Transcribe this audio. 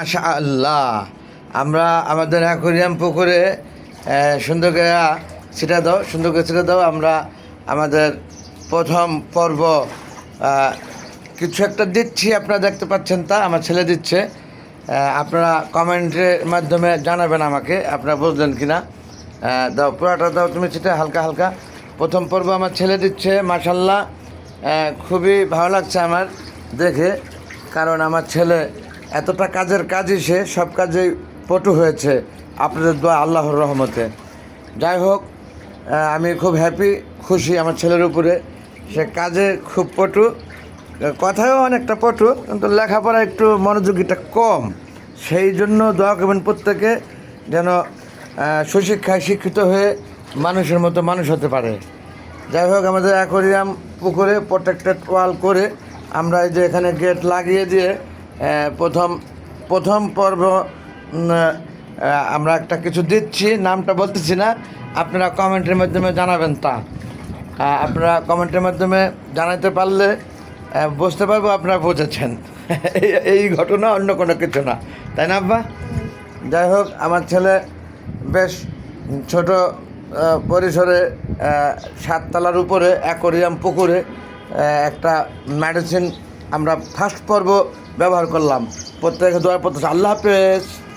মাশাআল্লাহ, আমরা আমাদের অ্যাকোয়ারিয়াম পুকুরে সুন্দর করে ছিটা দাও। আমরা আমাদের প্রথম পর্ব কিছু একটা দিচ্ছি, আপনারা দেখতে পাচ্ছেন, তা আমার ছেলে দিচ্ছে। আপনারা কমেন্টের মাধ্যমে জানাবেন আমাকে আপনারা বুঝলেন কি না। দাও, পুরাটা দাও তুমি ছিটা, হালকা হালকা। প্রথম পর্ব আমার ছেলে দিচ্ছে। মাশাআল্লাহ, খুবই ভালো লাগছে আমার দেখে, কারণ আমার ছেলে এতটা কাজই সে সব কাজেই পটু হয়েছে আপনাদের দোয়া, আল্লাহর রহমতে। যাই হোক, আমি খুব খুশি আমার ছেলের উপরে। সে কাজে খুব পটু, কথায়ও অনেকটা পটু, কিন্তু লেখাপড়া একটু মনোযোগীটা কম। সেই জন্য দোয়া করবেন প্রত্যেকে, যেন সুশিক্ষায় শিক্ষিত হয়ে মানুষের মতো মানুষ হতে পারে। যাই হোক, আমাদের অ্যাকোয়ারিয়াম পুকুরে প্রোটেক্টেড ওয়াল করে আমরা এই যে এখানে গেট লাগিয়ে দিয়ে প্রথম পর্ব আমরা একটা কিছু দিচ্ছি, নামটা বলতেছি না, আপনারা কমেন্টের মাধ্যমে জানাবেন। আপনারা কমেন্টের মাধ্যমে জানাতে পারলে বুঝতে পারবো আপনারা বুঝেছেন। এই ঘটনা, অন্য কোনো কিছু না, তাই না আব্বা? যাই হোক, আমার ছেলে বেশ ছোট পরিসরে 7 তলার উপরে অ্যাকোয়ারিয়াম পুকুরে একটা মেডিসিন আমরা ফার্স্ট পর্ব ব্যবহার করলাম। প্রত্যেকে দোয়া করতেছে। আল্লাহ হাফেজ।